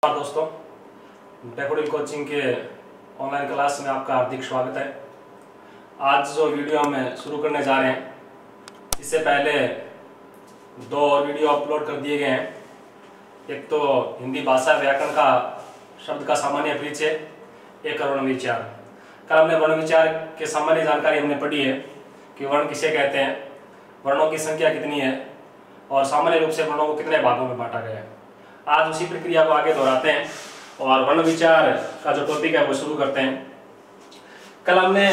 दोस्तों, decoding coaching के online class में आपका हार्दिक स्वागत है। आज जो वीडियो हम शुरू करने जा रहे हैं, इससे पहले दो और वीडियो अपलोड कर दिए गए हैं। एक तो हिंदी भाषा व्याकरण का शब्द का सामान्य परिचय, एक वर्ण विचार। कल हमने वर्ण विचार के सामान्य जानकारी हमने पढ़ी है कि वर्ण किसे कहते हैं, वर्णों की संख्या कितनी है और सामान्य रूप से वर्णों को कितने भागों में बांटा गया है। आज उसी प्रक्रिया को आगे दोहराते हैं और वर्ण विचार का जो टॉपिक है वो शुरू करते हैं। कल हमने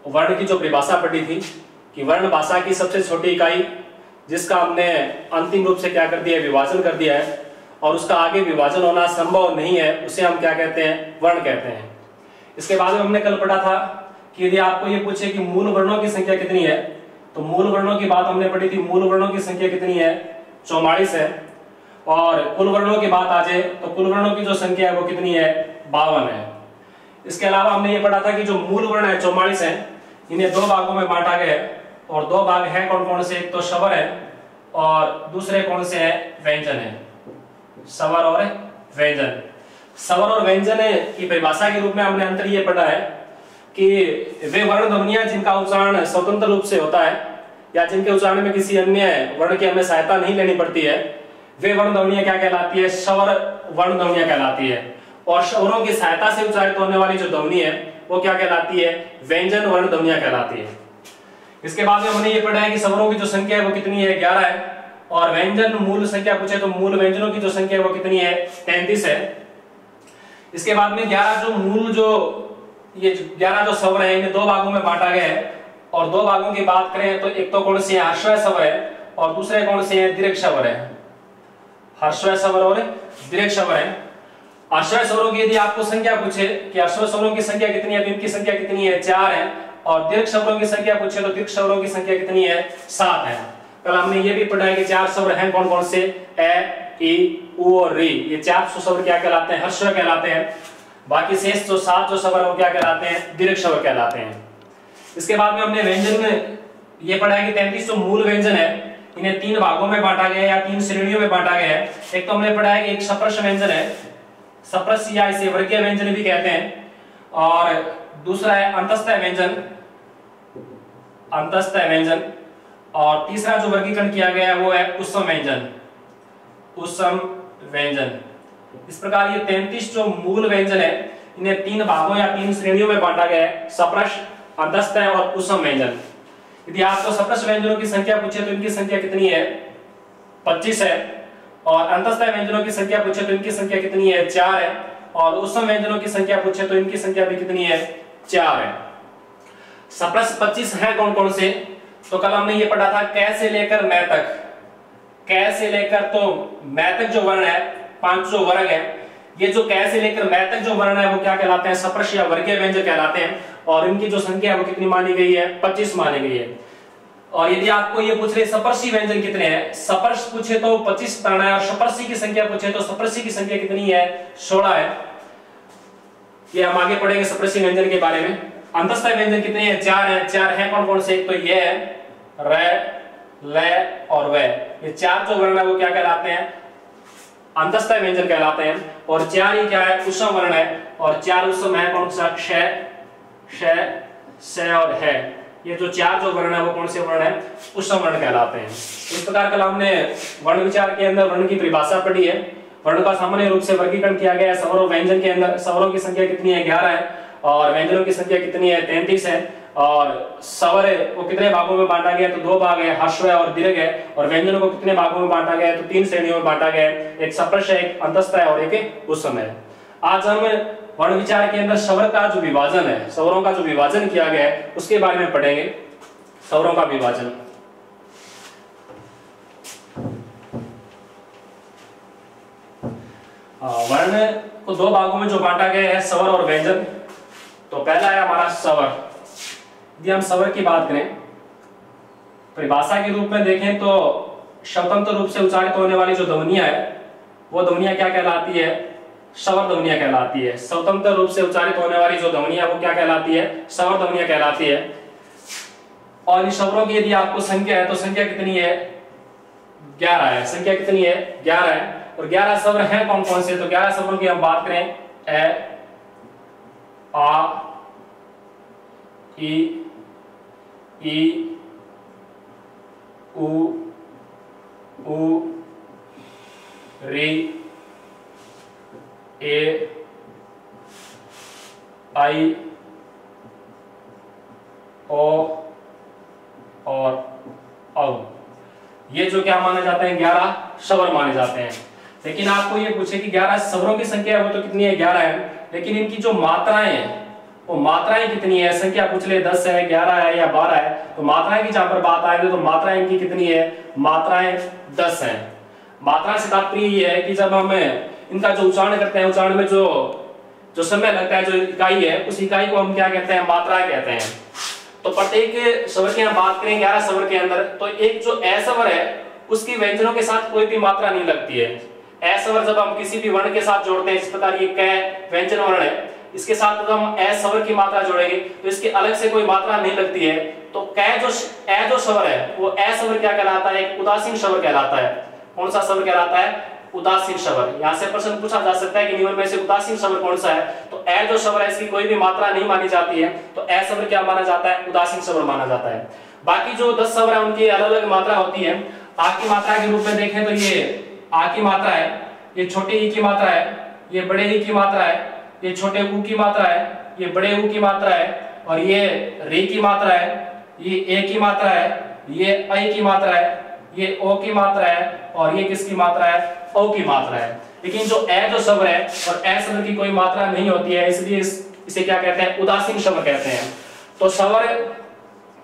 वर्ण की जो परिभाषा पढ़ी थी कि वर्ण भाषा की सबसे छोटी इकाई जिसका हमने अंतिम रूप से क्या कर दिया है, विभाजन कर दिया है, और उसका आगे विभाजन होना संभव नहीं है, उसे हम क्या कहते हैं, वर्ण कहते हैं। इसके बाद में हमने कल पढ़ा था कि यदि आपको ये पूछे कि मूल वर्णों की संख्या कितनी है, तो मूल वर्णों की बात हमने पढ़ी थी। मूल वर्णों की संख्या कितनी है, 44 है। और कुल वर्णों की बात आ जाए तो कुल वर्णों की जो संख्या है वो कितनी है, 52 है। इसके अलावा हमने ये पढ़ा था कि जो मूल वर्ण है 44 है, इन्हें दो भागों में बांटा गया है, और दो भाग हैं कौन कौन से, एक तो स्वर है और दूसरे कौन से है, व्यंजन है। स्वर और व्यंजन। स्वर और व्यंजन की परिभाषा के रूप में हमने अंतर ये पढ़ा है कि वे वर्ण ध्वनियां जिनका उच्चारण स्वतंत्र रूप से होता है या जिनके उच्चारण में किसी अन्य वर्ण की हमें सहायता नहीं लेनी पड़ती है, वे वर्ण ध्वनियां क्या कहलाती है, स्वर वर्ण ध्वनियां कहलाती है। और स्वरों की सहायता से उच्चारित होने वाली जो ध्वनि है वो क्या कहलाती है, व्यंजन वर्ण ध्वनियां कहलाती है। इसके बाद में हमने ये पढ़ा है कि स्वरों की जो संख्या है वो कितनी है, 11 है। और व्यंजन मूल संख्या पूछे तो मूल व्यंजनों की जो संख्या है वो कितनी है, 33 है। इसके बाद में 11 जो मूल ये 11 जो स्वर है इन्हें दो भागों में बांटा गया है। और दो भागों की बात करें तो एक तो कौन से हर्षय स्वर है और दूसरे कौन से हैं, दीर्घ स्वर है। हर्षय स्वर और दीर्घ स्वर है। हर्षय स्वरों की यदि आपको संख्या पूछे कि हर्षय स्वरों की संख्या कितनी है, तो इनकी संख्या कितनी है, 4 है। और दीर्घ स्वरों की संख्या पूछे तो दीर्घ स्वरों की संख्या कितनी है, 7 है। कल हमने ये भी पढ़ा है कि 4 स्वर हैं कौन कौन से, ए, ई, उ और री। ये 4 स्वर क्या कहलाते हैं, हर्षय कहलाते हैं। बाकी शेष जो 7 जो स्वर वो क्या कहलाते हैं, दीर्घ स्वर कहलाते हैं। इसके बाद में हमने व्यंजन में ये पढ़ा है कि 33 जो मूल व्यंजन है इन्हें 3 भागों में बांटा गया है या 3 श्रेणियों में बांटा गया है। एक तो हमने पढ़ा है कि एक सप्रश व्यंजन है, सप्रश या इसे वर्गीय व्यंजन भी कहते हैं। और दूसरा है अंतःस्थय व्यंजन, अंतःस्थय व्यंजन। और तीसरा जो वर्गीकरण किया गया है वो है उत्सम व्यंजन, उत्सम व्यंजन। इस प्रकार ये 33 जो मूल व्यंजन है इन्हें 3 भागों या 3 श्रेणियों में बांटा गया है, सप्रश, अंतःस्थय और उत्सम व्यंजन। यदि आपको सप्रश व्यंजनों की संख्या पूछे तो इनकी संख्या कितनी है, 25 है। और अंतःस्थय व्यंजनों की संख्या पूछे तो इनकी संख्या कितनी है, 4 है। और उत्सम व्यंजनों की संख्या पूछे तो इनकी संख्या भी कितनी है, 4 है। सप्रश 25 है कौन कौन से, तो कल हमने ये पढ़ा था कै से लेकर मै तक। कै से लेकर तो मै तक जो वर्ण है, 5 जो वर्ग है, ये जो कै से लेकर मै तक जो वर्ण है वो क्या कहलाते हैं, सप्रश या वर्गीय व्यंजन कहलाते हैं। और इनकी जो संख्या है वो कितनी मानी गई है, 25 मानी गई है। और यदि आपको ये पूछ रहे सप्रशी व्यंजन कितने हैं, सप्रश पूछे तो 25 ताना है, और सप्रशी की संख्या पूछे तो सप्रशी की संख्या कितनी है, 16 है। ये हम आगे पढ़ेंगे सप्रशी व्यंजन के बारे में। अंतःस्थय व्यंजन कितने हैं, 4 है। 4 है कौन कौन से, एक तो ये है, र, ल और व। ये 4 जो वर्ण है वो क्या कहलाते हैं, अंतःस्थय व्यंजन कहलाते हैं। और 4 ही क्या है, उत्सम वर्ण है। और 4 उत्सम है कौन सा, क्ष, श, स और है। ये जो 4 जो वर्ण है वो कौन से वर्ण है, उत्सम वर्ण कहलाते हैं। इस प्रकार कल हमने वर्ण विचार के अंदर वर्ण की परिभाषा पढ़ी है। वर्ण का सामान्य रूप से वर्गीकरण किया गया है। स्वर और व्यंजन के अंदर स्वरों की संख्या कितनी है, 11 है। और व्यंजनों की संख्या कितनी है, 33 है। और स्वर वो कितने भागों में बांटा गया है, तो 2 भाग है, हर्षय और दीर्घ है। और व्यंजनों को कितने भागों में बांटा गया है, तो 3 श्रेणियों में बांटा गया है, एक सप्रश है, एक अंतःस्थय और एक उत्सम है। आज हम वर्ण विचार के अंदर स्वर का जो विभाजन है, स्वरों का जो विभाजन किया गया है उसके बारे में पढ़ेंगे। स्वरों का विभाजन, वर्ण को 2 भागों में जो बांटा गया है, स्वर और व्यंजन। तो पहला है हमारा स्वर। यदि हम स्वर की बात करें, परिभाषा के रूप में देखें तो स्वतंत्र रूप से उच्चारित होने वाली जो ध्वनियां है वो ध्वनियां क्या कहलाती है, स्वर ध्वनियां कहलाती है। स्वतंत्र रूप से उच्चारित होने वाली जो ध्वनियां वो क्या कहलाती है, स्वर ध्वनियां कहलाती है। और इन स्वरों की यदि आपको संख्या है तो संख्या कितनी है, 11 है। संख्या कितनी है, 11 है। और 11 स्वर हैं कौन कौन से? तो 11 स्वरों की हम बात करें, ए, आ, ई, उ, रे, ए, आई, ओ और औ। ये जो क्या माने जाते हैं? 11 स्वर माने जाते हैं। लेकिन आपको ये पूछे कि 11 स्वरों की संख्या है वो तो कितनी है? 11 है, लेकिन इनकी जो मात्राएं हैं वो मात्राएं कितनी है? संख्या पूछ ले 10 है, 11 है या 12 है, तो मात्राएं की जहां पर बात आएगी तो मात्राएं इनकी कितनी है? मात्राएं 10 है। मात्रा से तात्पर्य ये है कि जब हम इनका जो उच्चारण करते हैं, उच्चारण में जो समय लगता है, जो इकाई है, उस इकाई को हम क्या कहते हैं? मात्रा कहते हैं। तो प्रत्येक स्वर की हम बात करें 11 स्वर के अंदर, तो एक जो ए स्वर है उसकी व्यंजनों के साथ कोई भी मात्रा नहीं लगती है। ए स्वर जब हम किसी भी वर्ण के साथ जोड़ते हैं, इस प्रकार ये क व्यंजन वर्ण है, इसके साथ जब हम ए स्वर की मात्रा जोड़ेंगे तो इसके अलग से कोई मात्रा नहीं लगती है। तो कै जो स्वर है वो ए स्वर क्या कहलाता है? एक उदासीन स्वर कहलाता है। कौन सा स्वर कहलाता है? उदासीन स्वर। यहाँ से प्रश्न पूछा जा सकता है कि निम्न में से उदासीन स्वर कौन सा है? तो ए जो स्वर है इसकी कोई भी मात्रा नहीं मानी जाती है, तो ए स्वर क्या माना जाता है? उदासीन स्वर माना जाता है। बाकी जो 10 स्वर है उनकी अलग अलग मात्रा होती है। आ की मात्रा के रूप में देखें तो ये आ की मात्रा है, ये छोटे ई की मात्रा है, ये बड़े ई की मात्रा है, ये छोटे ऊ की मात्रा है, ये बड़े ऊ की मात्रा है, और ये रे की मात्रा है, ये ए की मात्रा है, ये ऐ की मात्रा है, ये ओ की मात्रा है, और ये किसकी मात्रा है? ओ की मात्रा है। लेकिन जो ए जो स्वर है और ए स्वर की कोई मात्रा नहीं होती है, इसलिए इसे क्या कहते हैं? उदासीन स्वर कहते हैं। तो स्वर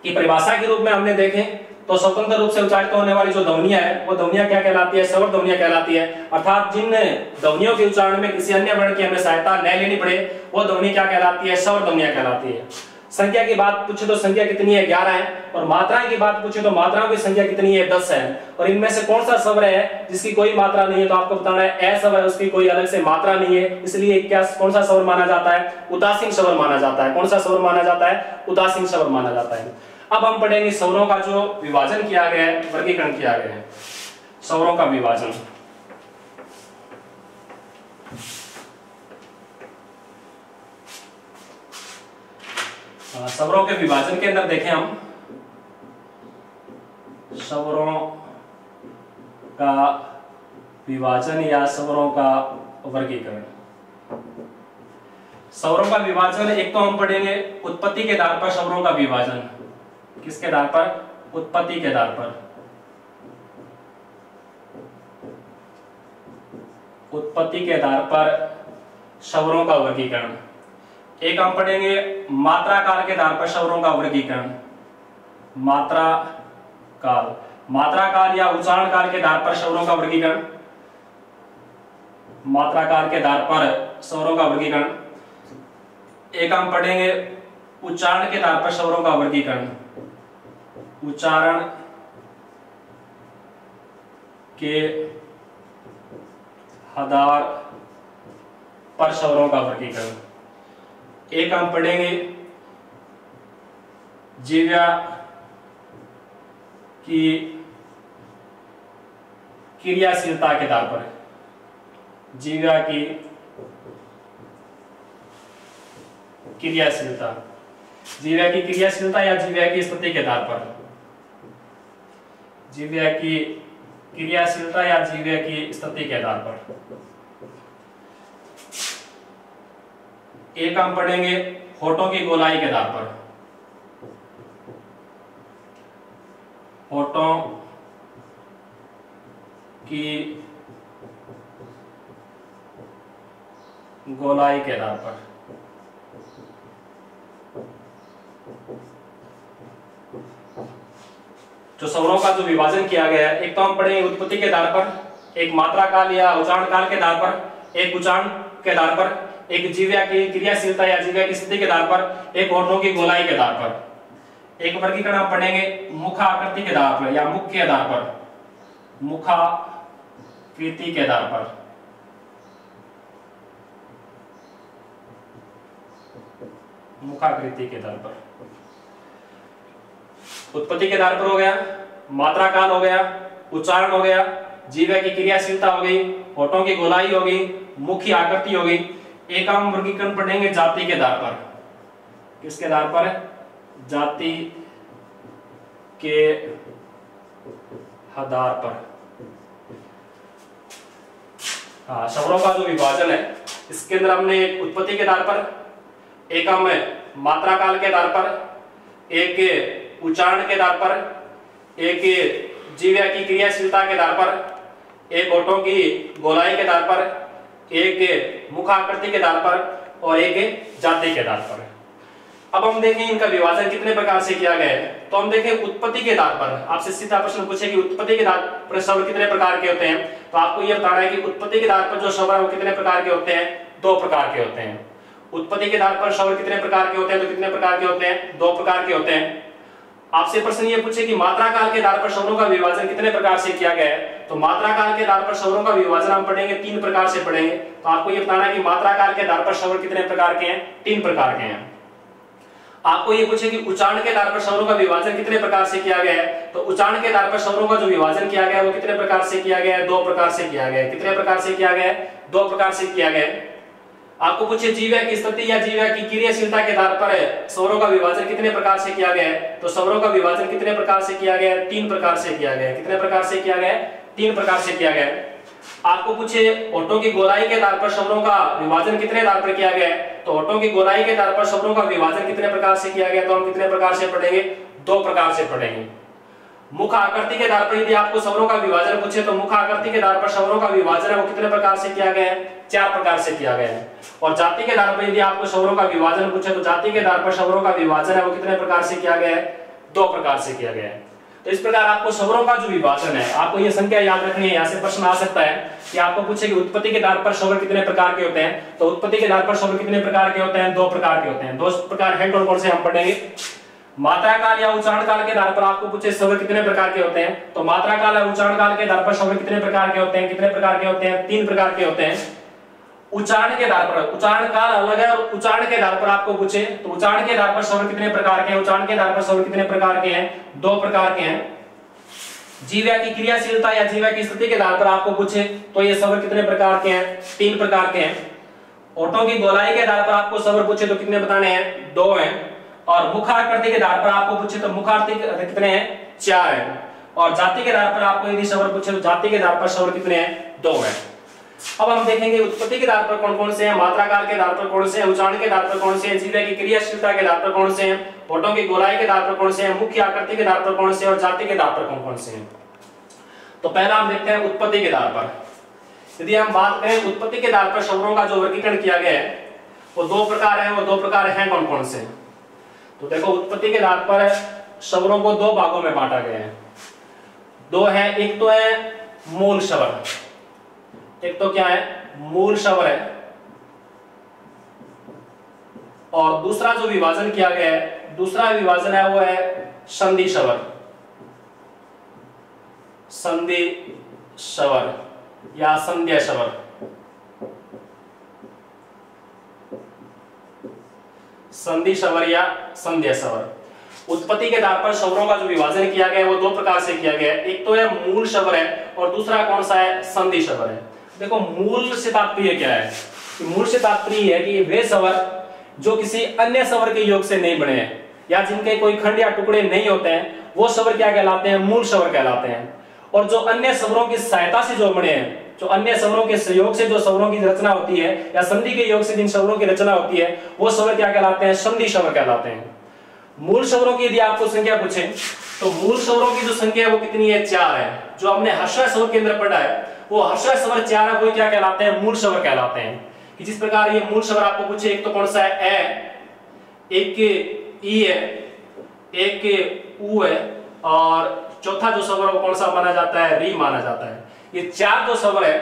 की परिभाषा के रूप में हमने देखें तो स्वतंत्र रूप से उच्चारित होने वाली जो ध्वनियां है वो ध्वनियां क्या कहलाती है? स्वर ध्वनियां कहलाती है। अर्थात जिन ध्वनियों के उच्चारण में किसी अन्य वर्ण की हमें सहायता न लेनी पड़े वो ध्वनि क्या कहलाती है? स्वर ध्वनियां कहलाती है। संख्या की बात पूछे तो संख्या कितनी है? 11 है। और मात्राएं की बात पूछे तो मात्राओं की संख्या कितनी है? 10 है। और इनमें से कौन सा स्वर है जिसकी कोई मात्रा नहीं है? तो आपको बताना है ए स्वर है, उसकी कोई अलग से मात्रा नहीं है, इसलिए क्या कौन सा स्वर माना जाता है? उदासीन स्वर माना जाता है। कौन सा स्वर माना जाता है? उदासीन स्वर माना जाता है। अब हम पढ़ेंगे स्वरों का जो विभाजन किया गया है, वर्गीकरण किया गया है। स्वरों का विभाजन, स्वरों के विभाजन के अंदर देखें हम स्वरों का विभाजन या स्वरों का वर्गीकरण। स्वरों का विभाजन एक तो हम पढ़ेंगे उत्पत्ति के आधार पर स्वरों का विभाजन। किसके आधार पर? उत्पत्ति के आधार पर। उत्पत्ति के आधार पर स्वरों का वर्गीकरण। एक हम पढ़ेंगे मात्रा काल के आधार पर स्वरों का वर्गीकरण। मात्रा काल, मात्रा काल या उच्चारण काल के आधार पर स्वरों का वर्गीकरण। मात्रा काल के आधार पर स्वरों का वर्गीकरण। एक हम पढ़ेंगे उच्चारण के आधार पर स्वरों का वर्गीकरण। उच्चारण के आधार पर स्वरों का वर्गीकरण। एक हम पढ़ेंगे जीव्या की क्रियाशीलता के आधार पर। जीव्या की क्रियाशीलता, जीव्या की क्रियाशीलता या जीव्या की स्थिति के आधार पर। जीव्या की क्रियाशीलता या जीव्या की स्थिति के आधार पर। एक हम पढ़ेंगे होठों की गोलाई के आधार पर। होठों की गोलाई के आधार पर। जो स्वरों का जो विभाजन किया गया है, एक तो हम पढ़ेंगे उत्पत्ति के आधार पर, एक मात्रा काल या उच्चारण काल के आधार पर, एक उच्चारण के आधार पर, एक जीव्या की क्रियाशीलता या जीव्या की स्थिति के आधार पर, एक होठों की गोलाई के आधार पर। एक वर्गीकरण हम पढ़ेंगे मुखाकृति के आधार पर या मुख के आधार पर। मुखाकृति के आधार पर। मुखाकृति के आधार पर। उत्पत्ति के आधार पर हो गया, मात्रा काल हो गया, उच्चारण हो गया, जीव्या की क्रियाशीलता हो गई, होठों की गोलाई होगी, मुख की आकृति होगी। एक हम वर्गीकरण पढ़ेंगे जाति के आधार पर। किसके आधार पर? जाति के आधार पर। हाँ, स्वरों का जो विभाजन है इसके अंदर हमने एक उत्पत्ति के आधार पर, एक हम मात्रा काल के आधार पर, एक उच्चारण के आधार पर, एक जीवा की क्रियाशीलता के आधार पर, एक होठों की गोलाई के आधार पर, एक मुख आकृति के आधार पर और एक जाति के आधार पर। अब हम देखें इनका विभाजन कितने प्रकार से किया गया है। तो हम देखें उत्पत्ति के आधार पर, आपसे सीधा प्रश्न पूछे कि उत्पत्ति के आधार पर स्वर कितने प्रकार के होते हैं, तो आपको यह बताना है कि उत्पत्ति के आधार पर जो स्वर है वो कितने प्रकार के होते हैं? 2 प्रकार के होते हैं। उत्पत्ति के आधार पर स्वर कितने प्रकार के होते हैं? तो कितने प्रकार के होते हैं? 2 प्रकार के होते हैं। आपसे प्रश्न ये पूछे कि मात्रा काल के आधार पर स्वरों का विभाजन कितने प्रकार से किया गया है, तो मात्रा काल के आधार पर स्वरों का विभाजन हम पढ़ेंगे 3 प्रकार से पढ़ेंगे। तो आपको ये बताना है कि मात्रा काल के आधार पर स्वर कितने प्रकार के हैं? 3 प्रकार के हैं। आपको ये पूछे कि उच्चारण के आधार पर स्वरों का विभाजन कितने प्रकार से किया गया है, तो उच्चारण के आधार पर स्वरों का जो विभाजन किया गया है वो कितने प्रकार से किया गया है? 2 प्रकार से किया गया है। कितने प्रकार से किया गया है? 2 प्रकार से किया गया है। आपको पूछे जीवा की स्थिति या जीवा की क्रियाशीलता के आधार पर स्वरों का विभाजन कितने प्रकार से किया गया है, तो स्वरों का विभाजन कितने प्रकार से किया गया है? 3 प्रकार से किया गया है। कितने प्रकार से किया गया है? 3 प्रकार से किया गया है। आपको पूछे होठों की गोलाई के आधार पर स्वरों का विभाजन कितने आधार पर किया गया है, तो होठों की गोलाई के आधार पर स्वरों का विभाजन कितने प्रकार से किया गया, तो हम कितने प्रकार से पढ़ेंगे? 2 प्रकार से पढ़ेंगे। मुख आकृति के आधार पर यदि आपको स्वरों का विभाजन पूछे तो मुख आकृति के आधार पर स्वरों का विभाजन है वो कितने प्रकार से किया गया है? 4 प्रकार से किया गया है। और जाति के आधार पर यदि आपको स्वरों का विभाजन पूछे तो जाति के आधार पर स्वरों का विभाजन है वो कितने प्रकार से किया गया है? 2 प्रकार से किया गया है। तो इस प्रकार आपको स्वरों का जो विभाजन है, आपको ये संख्या याद रखनी है। यहाँ से प्रश्न आ सकता है कि आपको पूछे कि उत्पत्ति के आधार पर स्वर कितने प्रकार के होते हैं, तो उत्पत्ति के आधार पर स्वर कितने प्रकार के होते हैं? 2 प्रकार के होते हैं। 2 प्रकार हैं, कौन से हम पढ़ेंगे। मात्रा काल या उच्चारण काल के आधार पर आपको पूछे स्वर कितने प्रकार के होते हैं, तो मात्रा काल या उच्चारण काल के आधार पर स्वर कितने प्रकार के होते हैं? कितने प्रकार के होते हैं? 3 प्रकार के होते हैं। उच्चारण के आधार पर, उच्चारण काल अलग है और उच्चारण के आधार पर आपको पूछे तो उच्चारण के आधार पर स्वर कितने प्रकार के हैं? उच्चारण के आधार पर स्वर कितने प्रकार के हैं? 2 प्रकार के हैं। जीवा की क्रियाशीलता या जीवा की स्थिति के आधार पर आपको पूछे तो ये स्वर कितने प्रकार के हैं? 3 प्रकार के हैं। होठों की गोलाई के आधार पर आपको स्वर पूछे तो कितने बताने हैं? 2 हैं। और मुख आकृति के आधार पर आपको पूछे तो मुख आकृति कितने हैं? 4 हैं। और जाति के आधार पर आपको यदि स्वर पूछे तो जाति के आधार पर स्वर कितने हैं? 2 हैं। अब हम देखेंगे उत्पत्ति के आधार पर कौन कौन से हैं, मात्रा काल के आधार पर कौन से हैं, उच्चारण के आधार पर कौन से हैं, जीवा की क्रियाशीलता के आधार पर कौन से हैं, होठों की गोलाई के आधार पर कौन से हैं, मुख की आकृति के आधार पर कौन से हैं और जाति के आधार पर कौन कौन से हैं। तो पहला हम देखते हैं उत्पत्ति के आधार पर। यदि हम बात करें उत्पत्ति के आधार पर शब्दों का जो वर्गीकरण किया गया है वो 2 प्रकार है। वो 2 प्रकार हैं कौन कौन से? तो देखो उत्पत्ति के आधार पर शब्दों को 2 भागों में बांटा गया है। 2 है, एक तो है मूल स्वर, एक तो क्या है? मूल स्वर है। और दूसरा जो विभाजन किया गया है, दूसरा विभाजन है वो है संधि स्वर। संधि स्वर या संध्या स्वर। संधि स्वर या संध्या स्वर। उत्पत्ति के आधार पर स्वरों का जो विभाजन किया गया है वो 2 प्रकार से किया गया है। एक तो है मूल स्वर है और दूसरा कौन सा है? संधि स्वर है। देखो मूल से तात्पर्य क्या है? मूल से तात्पर्य है कि वे स्वर जो किसी अन्य स्वर के योग से नहीं बने हैं या जिनके कोई खंड या टुकड़े नहीं होते हैं वो स्वर क्या कहलाते हैं? मूल स्वर कहलाते हैं। और जो अन्य स्वरों की सहायता से जो बने हैं, जो अन्य स्वरों के सहयोग से जो स्वरों की रचना होती है या संधि के योग से जिन स्वरों की रचना होती है वो स्वर क्या कहलाते हैं? संधि स्वर कहलाते हैं। मूल स्वरों की यदि आपको संख्या पूछे तो मूल स्वरों की जो संख्या है वो कितनी है? 4 है। जो हमने हर्षय स्वर के अंदर पढ़ा है वो हर्षय स्वर 4 है, वो क्या कहलाते हैं? मूल स्वर कहलाते हैं। कि जिस प्रकार ये मूल स्वर आपको पूछे, एक तो कौन सा है? ए, एक ई है, एक ऊ है और चौथा जो स्वर वो कौन सा माना जाता है? री माना जाता है। ये 4 जो स्वर है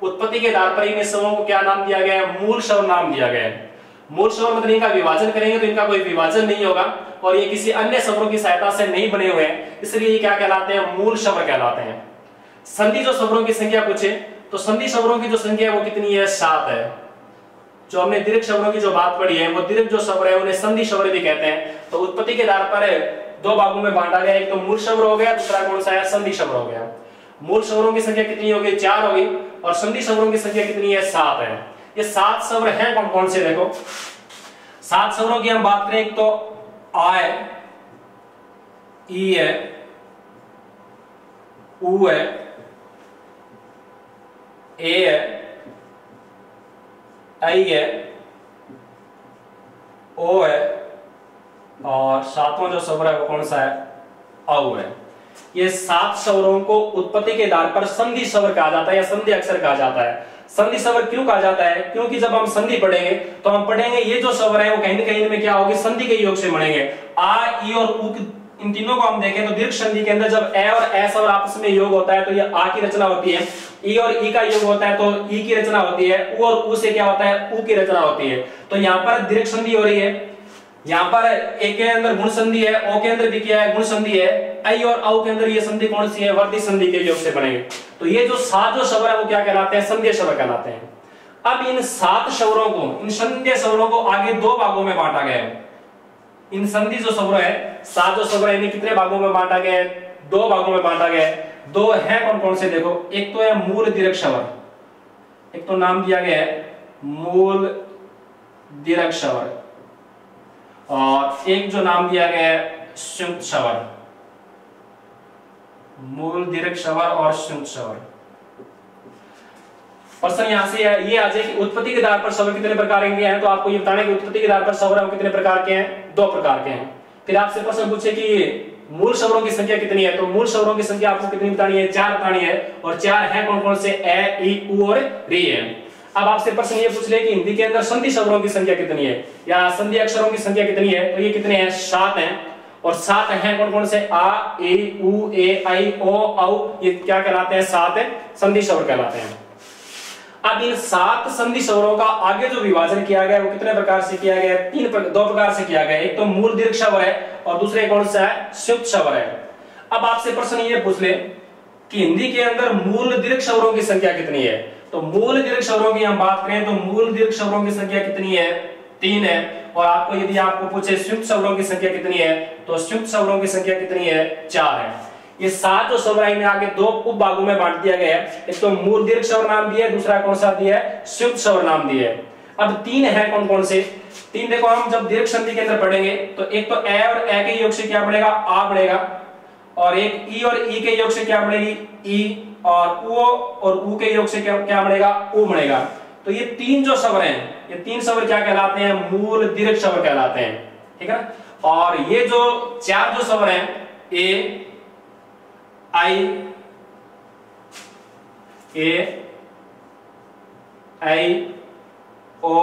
उत्पत्ति के आधार पर इन स्वरों को क्या नाम दिया गया है? मूल स्वर नाम दिया गया है। मूल स्वर मतलब इनका विभाजन करेंगे तो इनका कोई विभाजन नहीं होगा और ये किसी अन्य स्वरों की सहायता से नहीं बने हुए हैं, इसलिए ये क्या कहलाते हैं? मूल स्वर कहलाते हैं। संधि जो स्वरों की संख्या पूछे तो संधि स्वरों की जो संख्या है वो कितनी है? 7 है। जो हमने दीर्घ स्वरों की जो बात पढ़ी है वो दीर्घ जो स्वर है उन्हें संधि स्वर भी कहते हैं। तो उत्पत्ति के आधार पर 2 भागों में बांटा गया, एक तो मूल स्वर हो गया, दूसरा कौन सा है? संधि स्वर हो गया। मूल स्वरों की संख्या कितनी होगी, 4 होगी, और संधि स्वरों की संख्या कितनी है, 7 है। ये 7 स्वर हैं कौन कौन से, देखो 7 स्वरों की हम बात करें, एक तो आ है, ई है, ऊ है, ए है, आई है, ओ है, और सातवां जो स्वर है वो कौन सा है, औ है। ये 7 स्वरों को उत्पत्ति के आधार पर संधि स्वर कहा जाता है या संधि अक्षर कहा जाता है। संधि स्वर क्यों कहा जाता है, क्योंकि जब हम संधि पढ़ेंगे तो हम पढ़ेंगे ये जो स्वर है वो कहीं ना कहीं में क्या होगी, संधि के योग से बनेंगे। आ, ई और ऊ, इन तीनों को हम देखें तो दीर्घ संधि के अंदर जब ए और ए स्वर आपस में योग होता है तो ये आ की रचना होती है, ई और ई का योग होता है तो ई की रचना होती है, ऊ और ऊ से क्या होता है, ऊ की रचना होती है। तो यहाँ पर दीर्घ संधि हो रही है, यहाँ पर ए के अंदर गुण संधि है, ओ के अंदर भी क्या है, गुण संधि है, आई और औ के अंदर ये संधि कौन सी है, वर्धी संधि के योग से बनेंगे। तो ये जो 7 जो स्वर है वो क्या कहलाते हैं, संधि स्वर कहलाते हैं। अब इन 7 स्वरों को, इन संधि स्वरों को आगे 2 भागों में बांटा गया है। इन संधि जो स्वर है, 7 जो स्वर है, इन्हें कितने भागों में बांटा गया है, 2 भागों में बांटा गया है। 2 है कौन कौन से, देखो एक तो है मूल दीर्घ स्वर, एक तो नाम दिया गया है मूल दीर्घ स्वर, और एक जो नाम दिया गया है संयुक्त स्वर, मूल दीर्घ स्वर और संयुक्त स्वर। प्रश्न यहां से ये आ जाए कि उत्पत्ति के आधार पर स्वर कितने प्रकार के हैं, तो आपको ये बताना है कि उत्पत्ति के आधार पर स्वर कितने प्रकार के हैं, 2 प्रकार के हैं। फिर आपसे प्रश्न पूछे कि मूल स्वरों की संख्या कितनी है, तो मूल स्वरों की संख्या आपको कितनी बतानी है, 4 बतानी है, और 4 है कौन कौन से, ए, ई, ऊ और री है। अब आपसे प्रश्न ये पूछ ले कि हिंदी के अंदर संधि स्वरों की संख्या कितनी है या संधि अक्षरों की संख्या कितनी है, तो ये कितने हैं, 7 हैं, और 7 हैं कौन कौन से, आ, ए, ऊ, ए, आई, ओ, औ, ये क्या कहलाते हैं, 7 संधि स्वर कहलाते हैं। अब इन 7 संधि स्वरों का आगे जो विभाजन किया गया वो कितने प्रकार से किया गया, 2 प्रकार से किया गया। एक तो मूल दीर्घ स्वर है और दूसरे कौन सा है, संयुक्त स्वर है। अब आपसे प्रश्न ये पूछ ले कि हिंदी के अंदर मूल दीर्घ स्वरों की संख्या कितनी है, तो मूल दीर्घ स्वरों की हम बात करें तो मूल दीर्घ स्वरों की संख्या कितनी है, 3 है। और आपको यदि आपको पूछे संयुक्त स्वरों की संख्या कितनी है, तो संयुक्त स्वरों की संख्या कितनी है, 4 है। ये 7 जो स्वर है इन्हें आगे 2 उप भागों में बांट दिया गया है, एक तो मूल दीर्घ स्वर नाम दिया है, दूसरा कौन सा दिया है, संयुक्त स्वर नाम दिया है। अब 3 है कौन कौन से, 3 देखो हम जब दीर्घ संधि के अंदर पढ़ेंगे तो एक तो ए और ए के योग से क्या बनेगा, आ बनेगा, और एक ई और ई के योग से क्या बनेगी, ई, और ऊ और ऊ के योग से क्या बनेगा, ऊ बनेगा। तो ये 3 जो स्वर हैं, ये 3 स्वर क्या कहलाते हैं, मूल दीर्घ स्वर कहलाते हैं, ठीक है ना। और ये जो 4 जो स्वर हैं, ए, आई, ए, आई, ओ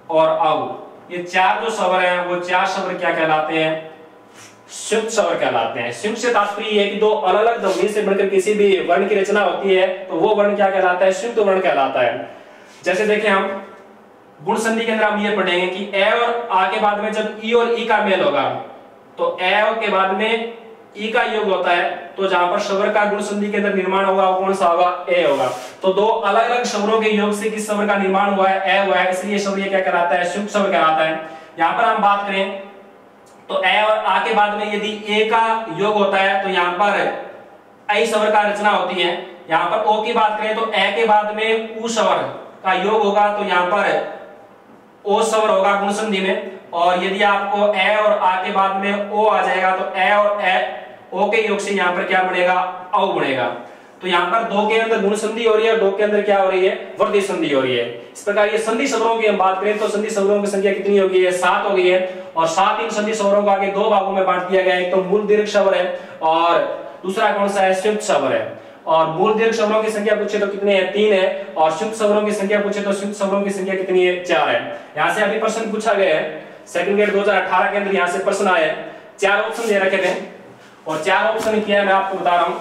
और औ, ये 4 जो स्वर हैं वो 4 स्वर क्या कहलाते हैं, संयुक्त स्वर कहलाते हैं। संयुक्त से तात्पर्य है कि 2 अलग अलग ध्वनि से बनकर किसी भी वर्ण की रचना होती है तो वो वर्ण क्या कहलाता है, संयुक्त वर्ण कहलाता है। जैसे देखें हम गुण संधि के अंदर हम ये पढ़ेंगे कि ए और आ के बाद में जब ई और ई का मेल होगा तो ए के बाद में ई का योग होता है, तो जहां पर स्वर का गुण संधि के अंदर निर्माण होगा वो कौन सा होगा, ए होगा। तो 2 अलग अलग स्वरों के योग से किस स्वर का निर्माण हुआ है, ए हुआ है, इसलिए स्वर ये क्या कहलाता है, संयुक्त स्वर कहलाता है। यहाँ पर हम बात करें तो ए और आ के बाद में यदि ए का योग होता है तो यहाँ पर आई स्वर का रचना होती है। यहाँ पर ओ की बात करें तो ए के बाद में ऊ स्वर का योग होगा तो यहाँ पर ओ स्वर होगा गुण संधि में, और यदि आपको ए और आ के बाद में ओ आ जाएगा तो ए और ए ओ के योग से यहाँ पर क्या बनेगा, औ बनेगा। तो यहाँ पर 2 के अंदर गुण संधि हो रही है, 2 के अंदर क्या हो रही है, वर्धी संधि हो रही है। इस प्रकार ये संधि स्वरों की हम बात करें तो संधि स्वरों की संख्या कितनी हो गई है, 7 हो गई है, और 7 इन संधि स्वरों को आगे 2 भागों में बांट दिया गया है, एक तो मूल दीर्घ स्वर है और दूसरा कौन सा है, संयुक्त स्वर है। और मूल दीर्घ स्वरों की संख्या पूछे तो कितने हैं, 3 है, और संयुक्त स्वरों की संख्या पूछे तो संयुक्त स्वरों की संख्या कितनी है, 4 है। यहाँ से अभी प्रश्न पूछा गया है सेकंड ग्रेड 2018 के अंदर, यहाँ से प्रश्न आया है, 4 ऑप्शन दे रखे थे और 4 ऑप्शन किया है, मैं आपको बता रहा हूं।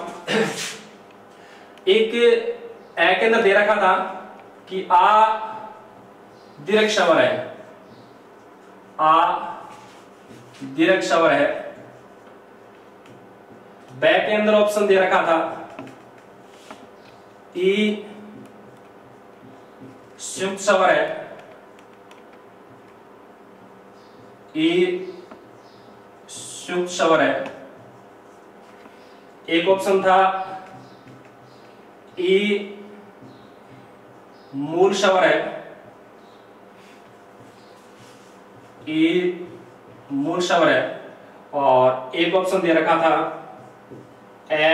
एक ए के अंदर दे रखा था कि आ दीर्घ स्वर है, आ दीर्घ स्वर है। बे के अंदर ऑप्शन दे रखा था ई संयुक्त स्वर है, ई संयुक्त स्वर है। एक ऑप्शन था ई मूल स्वर है, ई मूल स्वर है, और एक ऑप्शन दे रखा था ए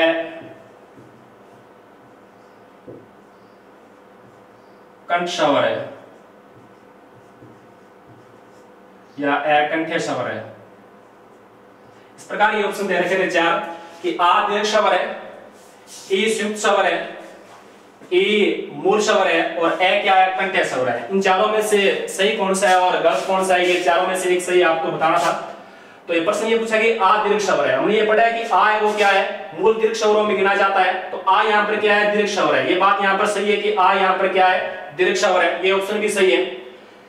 कंठ स्वर है या ए कंठ्य स्वर है। इस प्रकार ये ऑप्शन दे रखे थे चार कि आ दीर्घ स्वर है, ई संयुक्त स्वर है, ई मूल स्वर है और ए क्या है, कंठ्य स्वर है। इन चारों में से सही कौन सा है और गलत कौन सा है, ये चारों में से एक सही आपको बताना था। तो ये प्रश्न ये पूछा कि आ दीर्घ स्वर है, हमने ये पढ़ा है कि आ है वो क्या है, मूल दीर्घ स्वरों में गिना जाता है। तो आ यहाँ पर क्या है, दीर्घ स्वर है। ये बात यहाँ पर सही है कि आ यहाँ पर क्या है, दीर्घ स्वर है, ये ऑप्शन भी सही है।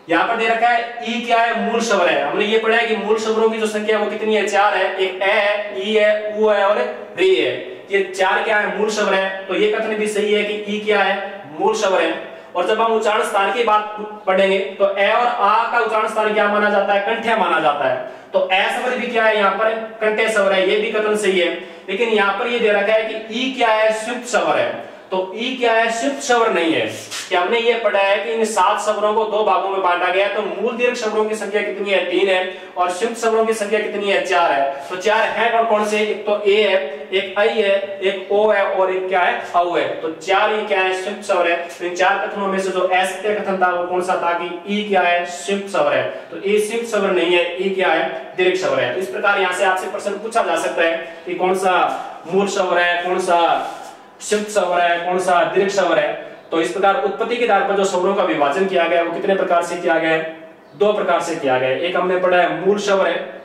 यहाँ पर दे रखा है ई क्या है, मूल स्वर है। हमने ये पढ़ा है कि मूल स्वरों की जो संख्या है वो कितनी है, चार है। एक ए है, ई है, उ है और रे है। ये चार क्या है, मूल स्वर है। तो ये कथन भी सही है कि ई क्या है, मूल स्वर है। और जब हम उच्चारण स्थान की बात पढ़ेंगे तो ए और आ का उच्चारण स्थान क्या माना जाता है, कंठ्य माना जाता है। तो ए स्वर भी क्या है, यहाँ पर कंठ्य स्वर है, ये भी कथन सही है। लेकिन यहाँ पर ये दे रखा है कि ई क्या है, संयुक्त स्वर है। तो ई क्या है, संयुक्त स्वर नहीं है। कि हमने ये पढ़ा है कि इन 7 स्वरों को 2 भागों में बांटा गया है। तो मूल दीर्घ स्वरों की संख्या कितनी है, 3 है, और संयुक्त स्वरों की संख्या कितनी है, 4 है। तो 4 है कौन कौन से, एक तो ए है, एक आई है, एक ओ है और एक क्या है, औ है। तो 4 ये क्या है, संयुक्त स्वर है। तो इन 4 कथनों में से जो असत्य कथन था वो कौन सा था कि ई क्या है, संयुक्त स्वर है। तो ई संयुक्त स्वर नहीं है, ई क्या है, दीर्घ स्वर है। तो इस प्रकार यहाँ से आपसे प्रश्न पूछा जा सकता है कि कौन सा मूल स्वर है, कौन सा संयुक्त स्वर है, कौन सा दीर्घ स्वर है। तो इस प्रकार उत्पत्ति के आधार पर जो स्वरों का विभाजन किया गया वो कितने प्रकार से किया गया है, 2 प्रकार से किया गया है। एक हमने पढ़ा है मूल स्वर है,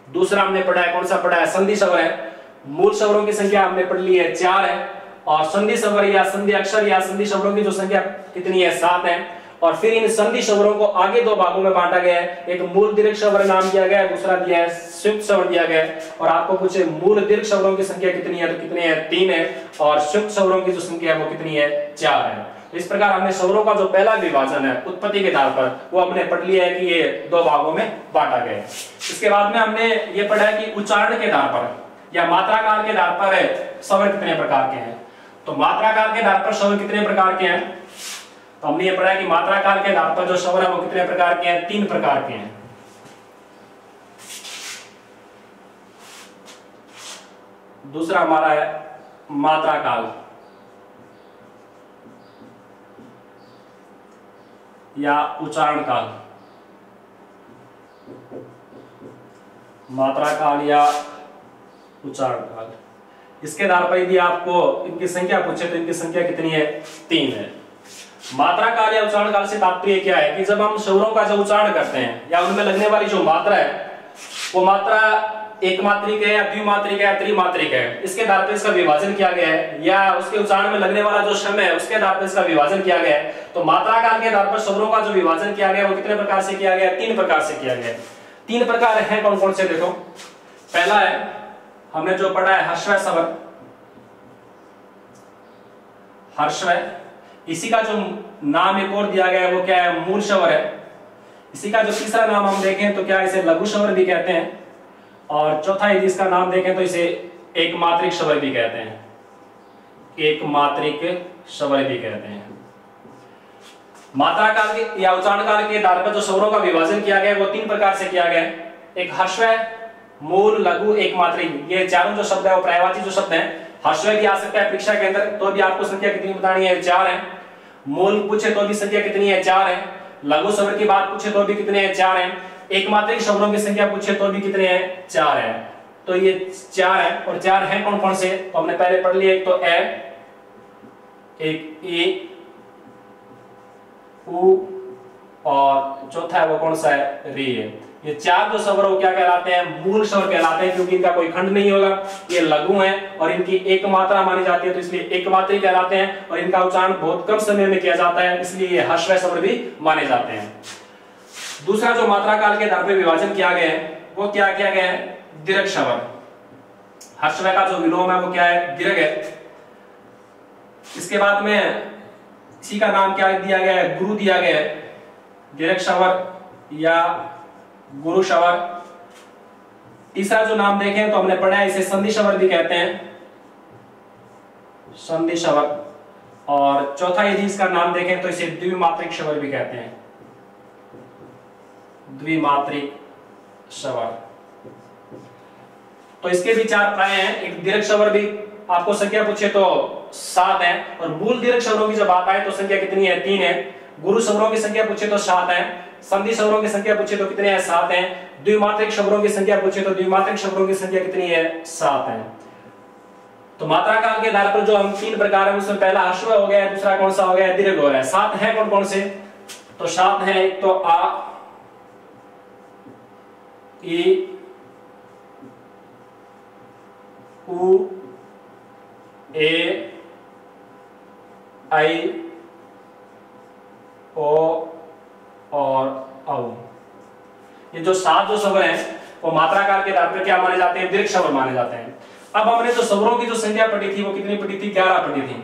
दूसरा हमने पढ़ा है कौन सा पढ़ा है, संधि स्वर है। मूल स्वरों की संख्या हमने पढ़ ली है 4 है, और संधि स्वर या संधि अक्षर या संधि स्वरों की जो संख्या कितनी है, 7 है। और फिर इन संधि स्वरों को आगे 2 भागों में बांटा गया है। एक मूल दीर्घ स्वर नाम दिया गया है, दूसरा दिया है संयुक्त स्वर दिया गया है। और आपको पूछे मूल दीर्घ स्वरों की संख्या कितनी है, तो कितनी है, 3 है, और संयुक्त स्वरों की जो संख्या है वो कितनी है, 4 है। इस प्रकार हमने स्वरों का जो पहला विभाजन है उत्पत्ति के आधार पर वो हमने पढ़ लिया है कि ये 2 भागों में बांटा गया है। इसके बाद में हमने ये पढ़ा है कि उच्चारण के आधार पर या मात्रा काल के आधार पर स्वर कितने प्रकार के हैं। तो मात्रा काल के आधार पर स्वर कितने प्रकार के हैं, तो हमने ये पढ़ा है कि मात्रा काल के आधार पर जो स्वर है वो कितने प्रकार के हैं, 3 प्रकार के हैं। दूसरा हमारा है मात्रा काल या उच्चारण काल। मात्रा काल या उच्चारण काल, इसके आधार पर यदि आपको इनकी संख्या पूछे तो इनकी संख्या कितनी है, 3 है। मात्रा काल या उच्चारण काल से तात्पर्य क्या है कि जब हम स्वरों का जो उच्चारण करते हैं या उनमें लगने वाली जो मात्रा है वो मात्रा एक मात्रिक है या द्विमात्रिक है या त्रिमात्रिक है, इसके आधार पर इसका विभाजन किया गया है। या उसके उच्चारण में लगने वाला जो समय है उसके आधार पर इसका विभाजन किया गया है। तो मात्रा काल के आधार पर स्वरों का जो विभाजन किया गया है वो कितने प्रकार से किया गया है, 3 प्रकार से किया गया है। 3 प्रकार है कौन कौन से, देखो पहला है हमने जो पढ़ा है ह्रस्व स्वर, ह्रस्व। इसी का जो नाम एक और दिया गया है वो क्या है, मूल स्वर है। इसी का जो तीसरा नाम हम देखें तो क्या इसे लघु स्वर भी कहते हैं, और चौथा यदि इसका नाम देखें तो इसे एक मात्रिक स्वर भी कहते हैं, एक मात्रिक स्वर भी कहते हैं। मात्रा काल के या उच्चारण काल के आधार पर जो स्वरों का विभाजन किया गया है वो 3 प्रकार से किया गया है। एक ह्रस्व, मूल, लघु, एक मात्रिक, ये चारों जो शब्द है वो पर्यायवाची जो शब्द हैं। ह्रस्व भी आ सकता है परीक्षा के अंदर, तो भी आपको संख्या कितनी बतानी है, 4 है। मूल पूछे तो भी संख्या कितनी है, 4 है। लघु स्वर की बात पूछे तो भी कितने हैं, 4 है। एक मात्रिक शब्दों की संख्या पूछे तो भी कितने हैं, 4 है। तो ये 4 है, और 4 हैं कौन कौन से, तो हमने पहले पढ़ लिया, एक तो ए, एक ई, उ, और चौथा है वो कौन सा है, री है। ये 4 जो स्वर वो क्या कहलाते हैं, मूल स्वर कहलाते हैं, क्योंकि इनका कोई खंड नहीं होगा। ये लघु हैं और इनकी एक मात्रा मानी जाती है, तो इसलिए एक मात्रा कहलाते हैं, और इनका उच्चारण बहुत कम समय में किया जाता है, इसलिए ये ह्रस्व स्वर भी माने जाते हैं। दूसरा जो मात्रा काल के आधार पर विभाजन किया गया है वो क्या किया गया है, दीर्घ स्वर। ह्रस्व का जो विलोम है वो क्या है, दीर्घ है। इसके बाद में इसी का नाम क्या दिया गया है, गुरु दिया गया है, दीर्घ स्वर या गुरु स्वर। तीसरा जो नाम देखें तो हमने पढ़ा है इसे संधि स्वर भी कहते हैं, संधि स्वर। और चौथा यदि इसका नाम देखें तो इसे द्विमात्रिक स्वर भी कहते हैं, द्विमात्रिक स्वर। तो इसके भी चार प्राय हैं। एक दीर्घ स्वर भी आपको संख्या पूछे तो 7 है, और मूल दीर्घ स्वरों की जब बात आए तो संख्या कितनी है? 3 है। गुरु स्वरों की संख्या पूछे तो 7 है। संधि स्वरों की संख्या पूछे तो कितने हैं? 7 है। द्विमात्रिक स्वरों की संख्या पूछे तो द्विमात्रिक स्वरों की संख्या कितनी है? 7 है। तो मात्रा काल के आधार पर जो हम 3 प्रकार है उसमें पहला ह्रस्व हो गया, दूसरा कौन सा हो गया? दीर्घ हो गया। 7 है कौन कौन से? तो 7 है, एक तो आ, ई, उ, ए, आई, ओ और औ। ये जो 7 जो स्वर हैं वो मात्रा काल के आधार पर क्या माने जाते हैं? दीर्घ स्वर माने जाते हैं। अब हमने जो स्वरों की जो संख्या पढ़ी थी वो कितनी पढ़ी थी? 11 पढ़ी थी।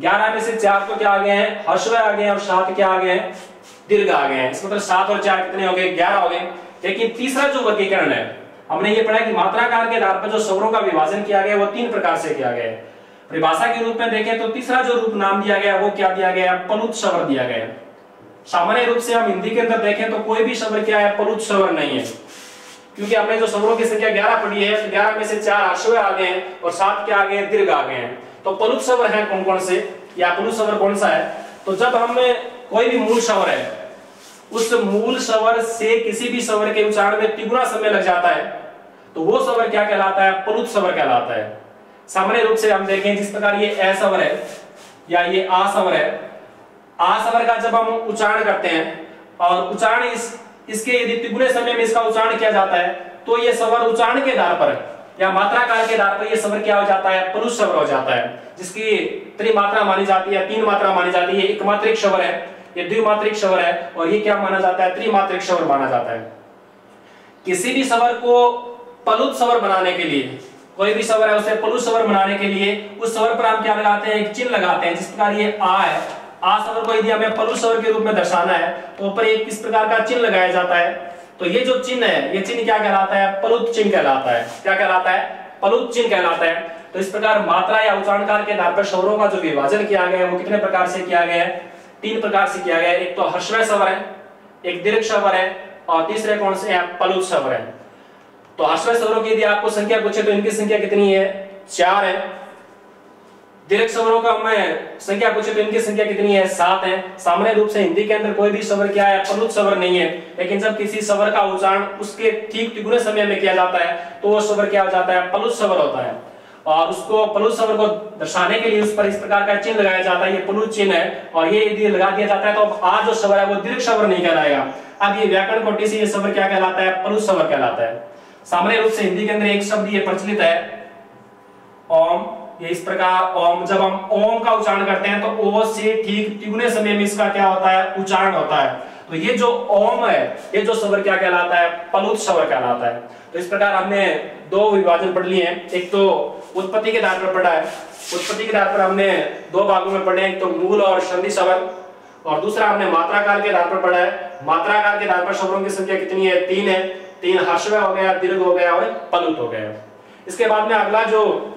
11 में से 4 तो क्या आ गए हैं? ह्रस्व आ गए हैं, और 7 क्या आ गए हैं? दीर्घ आ गए हैं। इसका मतलब 7 और 4 कितने हो गए? 11 हो गए। लेकिन तीसरा जो वर्गीकरण है, हमने ये पढ़ा कि मात्रा काल के आधार पर जो स्वरों का विभाजन किया गया वो 3 प्रकार से किया गया है। परिभाषा के रूप में देखें तो तीसरा जो रूप नाम दिया गया वो क्या दिया गया? प्लुत स्वर दिया गया। सामान्य रूप से हम हिंदी के अंदर देखें तो कोई भी स्वर क्या है? प्लुत स्वर नहीं है, क्योंकि हमने जो स्वरों की संख्या 11 पढ़ी है तो 11 में से 4 ह्रस्व आ गए हैं और 7 क्या आ गए हैं? दीर्घ आ गए हैं। तो प्लुत स्वर है कौन कौन से, या प्लुत स्वर कौन सा है? तो जब हमें कोई भी मूल स्वर है, उस मूल स्वर से किसी भी स्वर के उच्चारण में तिगुना समय लग जाता है तो वो स्वर क्या कहलाता है? प्लुत स्वर कहलाता है। सामान्य रूप से हम देखें जिस प्रकार ये ए स्वर है या ये आ स्वर है, आ स्वर का जब हम उच्चारण करते हैं और उच्चारण इसके यदि तिगुने समय में इसका उच्चारण किया जाता है तो ये स्वर उच्चारण के आधार पर या मात्रा काल के आधार पर ये स्वर क्या हो जाता है? प्लुत स्वर हो जाता है, जिसकी त्रिमात्रा मानी जाती है, 3 मात्रा मानी जाती है। एक मात्रिक स्वर है, ये द्विमात्रिक स्वर है, और ये क्या माना जाता है? त्रिमात्रिक स्वर माना जाता है। किसी भी स्वर को प्लुत स्वर बनाने के लिए, कोई भी स्वर है उसे प्लुत स्वर बनाने के लिए उस स्वर पर हम क्या लगाते हैं? एक चिन्ह लगाते हैं। जिस प्रकार ये आ है, आ स्वर को यदि हमें प्लुत स्वर के रूप में दर्शाना है तो ऊपर एक किस प्रकार का चिन्ह लगाया जाता है? तो ये जो चिन्ह है, ये चिन्ह क्या कहलाता है? प्लुत चिन्ह कहलाता है। क्या कहलाता है? प्लुत चिन्ह कहलाता है। तो इस प्रकार मात्रा या उच्चारण काल के आधार पर स्वरों का जो विभाजन किया गया है वो कितने प्रकार से किया गया है? 3 प्रकार से किया गया है। एक तो ह्रस्व स्वर है, एक दीर्घ स्वर है, और तीसरे कौन से हैं? प्लुत स्वर है। तो ह्रस्व स्वरों की यदि आपको संख्या पूछे तो इनकी संख्या कितनी है? 4 है। दीर्घ स्वरों का हमें संख्या पूछे तो इनकी संख्या कितनी है? 7 है। सामान्य रूप से हिंदी के अंदर कोई भी स्वर क्या है? प्लुत स्वर नहीं है, लेकिन जब किसी स्वर का उच्चारण उसके ठीक तिगुने समय में किया जाता है तो वो स्वर क्या हो जाता है? प्लुत स्वर होता है। और उसको प्लुत स्वर को दर्शाने के लिए उस पर इस प्रकार का चिन्ह लगाया जाता है, ये प्लुत चिन्ह है। और ये यदि लगा दिया जाता है तो अब आ जो स्वर है वो दीर्घ स्वर नहीं कहलाएगा। अब ये व्याकरण कोटि से ये स्वर क्या कहलाता है? प्लुत स्वर कहलाता है। सामान्य रूप से हिंदी के अंदर एक शब्द ये प्रचलित है, ओम। ये इस प्रकार ओम, जब हम ओम का उच्चारण करते हैं तो ओ से ठीक तिगुने समय में इसका क्या होता है? उच्चारण होता है। तो ये जो ओम है, ये जो स्वर क्या कहलाता है? प्लुत स्वर कहलाता है। तो इस प्रकार हमने 2 विभाजन पढ़ लिए हैं। एक तो उत्पत्ति के आधार पर पढ़ा है, उत्पत्ति के आधार पर हमने 2 भागों में पढ़े हैं, एक तो मूल और संधि स्वर, और दूसरा हमने मात्रा काल के आधार पर पढ़ा है। मात्रा काल के आधार पर स्वरों की संख्या कितनी है? 3 है। 3 ह्रस्व हो गया, दीर्घ हो गया और प्लुत हो गया। इसके बाद में अगला जो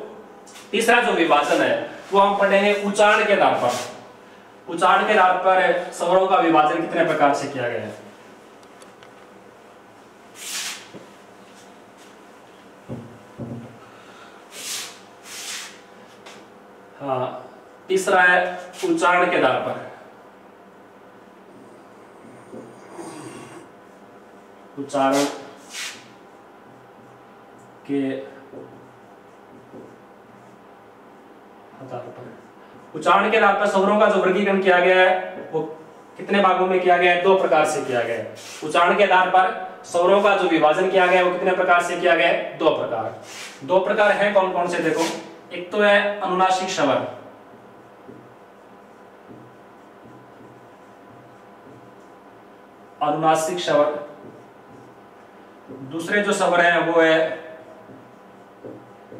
तीसरा जो विभाजन है वो हम पढ़ेंगे उच्चारण के आधार पर। उच्चारण के आधार पर स्वरों का विभाजन कितने प्रकार से किया गया है? हाँ, तीसरा है उच्चारण के आधार पर। उच्चारण के आधार पर, उच्चारण के आधार पर स्वरों का जो वर्गीकरण किया गया है वो कितने भागों में किया गया है? 2 प्रकार से किया गया है। उच्चारण के आधार पर स्वरों का जो विभाजन किया गया है वो कितने प्रकार से किया गया है? 2 प्रकार। 2 प्रकार हैं कौन कौन से? देखो, एक तो है अनुनासिक स्वर, अनुनासिक स्वर। दूसरे जो स्वर हैं वो है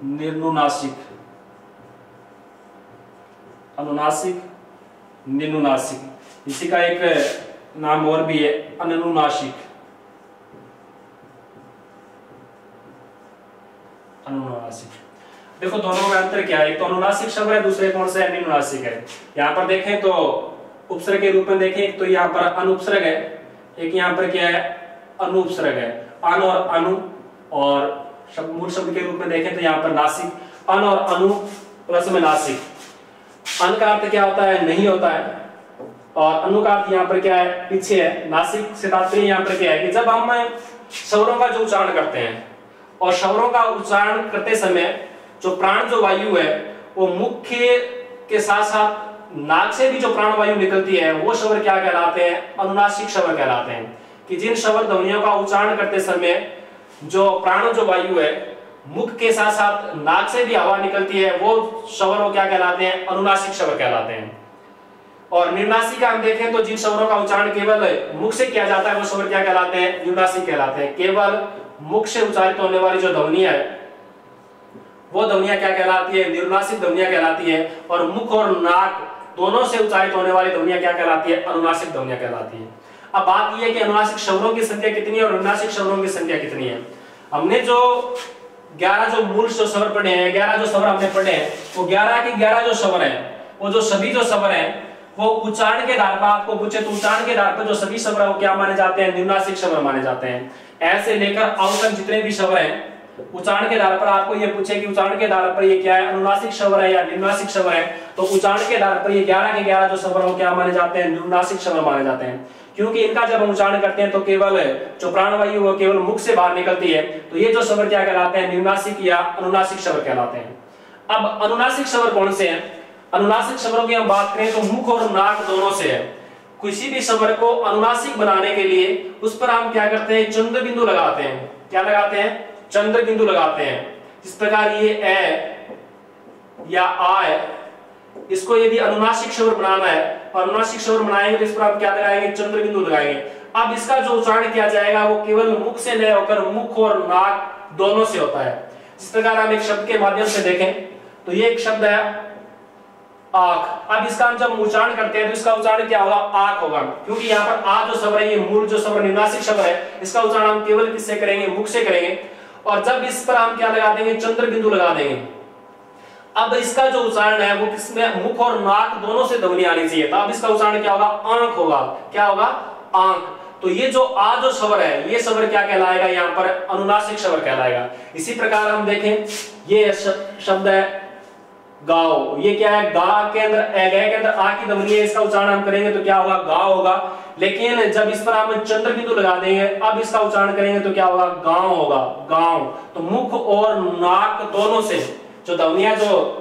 निर्नुनासिक, अनुनासिक, निर्नुनासिक। इसी का एक नाम और भी है, अनुनासिक, अनुनासिक। देखो दोनों में अंतर क्या है, एक तो अनुनासिक स्वर है, दूसरे कौन सा है, निम्नासिक है। यहाँ पर देखें तो उपसर्ग के रूप में देखें, एक तो यहाँ पर अनुपसर्ग है, एक यहाँ पर क्या है, अनुपसर्ग है। अन और अनु, और मूल शब्द के रूप में देखें तो यहाँ पर नासिक, अन और अनु प्लस में नासिक। अन का अर्थ क्या होता है, नहीं होता है, और अनु का अर्थ यहाँ पर क्या है, पीछे है। नासिक से तात्पर्य यहाँ पर क्या है कि जब हम स्वरों का जो उच्चारण करते हैं, और स्वरों का उच्चारण करते समय जो प्राण जो वायु है वो मुख्य के साथ साथ नाक से भी जो प्राण वायु निकलती है वो स्वर क्या कहलाते हैं, अनुनासिक स्वर कहलाते हैं। कि जिन स्वर ध्वनियों का उच्चारण करते समय जो प्राण जो वायु है मुख के साथ साथ नाक से भी हवा निकलती है वो स्वर वो क्या कहलाते हैं, अनुनासिक स्वर कहलाते हैं। और निर्नासिक हम देखें तो जिन स्वरों का उच्चारण केवल मुख से किया जाता है वो स्वर क्या कहलाते हैं, निर्नासिक कहलाते हैं। केवल मुख से उच्चारित होने वाली जो ध्वनियां है वो ध्वनियां क्या कहलाती है, निर्नासिक ध्वनियां कहलाती है। और मुख और नाक दोनों से उच्चारित होने वाली ध्वनियां क्या कहलाती है, अनुनासिक ध्वनियां कहलाती है। अब बात यह है कि अनुनासिक स्वरों की संख्या कितनी है और निर्नासिक स्वरों की संख्या कितनी है। हमने जो 11 जो मूल जो स्वर पढ़े हैं, 11 जो स्वर हमने पढ़े हैं, वो 11 के 11 जो स्वर हैं, वो जो सभी जो स्वर हैं वो उच्चारण के आधार पर आपको पूछे तो उच्चारण के आधार पर जो सभी स्वर वो क्या माने जाते हैं, निर्नासिक स्वर माने जाते हैं। ऐसे लेकर अब तक जितने भी स्वर हैं उच्चारण के आधार पर आपको ये पूछे कि उच्चारण के आधार पर ये क्या है, अनुनासिक स्वर है या निर्नासिक स्वर है, तो उच्चारण के आधार पर ये 11 के 11 जो स्वर वो क्या माने जाते हैं, निर्नासिक स्वर माने जाते हैं। क्योंकि इनका जब हम उच्चारण करते हैं तो केवल जो प्राणवायु वो केवल मुख से बाहर निकलती है, तो ये जो स्वर क्या कहलाते हैं, निर्नासिक या अनुनासिक स्वर कहलाते हैं। अब अनुनासिक स्वर कौन से हैं, अनुनासिक स्वरों की हम बात करें तो मुख और नाक दोनों से है। किसी भी स्वर को अनुनासिक बनाने के लिए उस पर हम क्या करते हैं, चंद्र बिंदु लगाते हैं। क्या लगाते हैं, चंद्र बिंदु लगाते हैं। जिस प्रकार ये ए या आ है, इसको यदि अनुनासिक स्वर बनाना है, अनुनासिक स्वर बनाएंगे तो इस पर आप क्या लगाएंगे, चंद्र बिंदु लगाएंगे। अब इसका जो उच्चारण किया जाएगा वो केवल मुख से नहीं होकर मुख और नाक दोनों से होता है। जिस प्रकार हम एक शब्द के माध्यम से देखें तो ये एक शब्द है आंख। अब इसका हम जब उच्चारण करते हैं तो इसका उच्चारण क्या होगा, आंख होगा। क्योंकि यहाँ पर आ जो स्वर है ये मूल जो स्वर निर्नासिक स्वर है, इसका उच्चारण हम केवल किससे करेंगे, मुख से करेंगे। और जब इस पर हम क्या लगा देंगे, चंद्र बिंदु लगा देंगे। अब इसका जो उच्चारण है वो किसमें, मुख और नाक दोनों से ध्वनि आनी चाहिए। तो अब इसका उच्चारण क्या होगा, आंख होगा। क्या होगा, आंख। तो ये जो आ जो स्वर है ये स्वर क्या कहलाएगा, यहाँ पर अनुनासिक स्वर कहलाएगा। इसी प्रकार हम देखें ये शब्द है गाओ, ये क्या है, गा के अंदर के अंदर आ की ध्वनि है, इसका उच्चारण हम करेंगे तो क्या होगा, गाओ होगा। लेकिन जब इस पर हम चंद्र बिंदु लगा देंगे अब इसका उच्चारण करेंगे तो क्या होगा, गांव होगा, गांव। तो मुख और नाक दोनों से जो ध्वनियां जो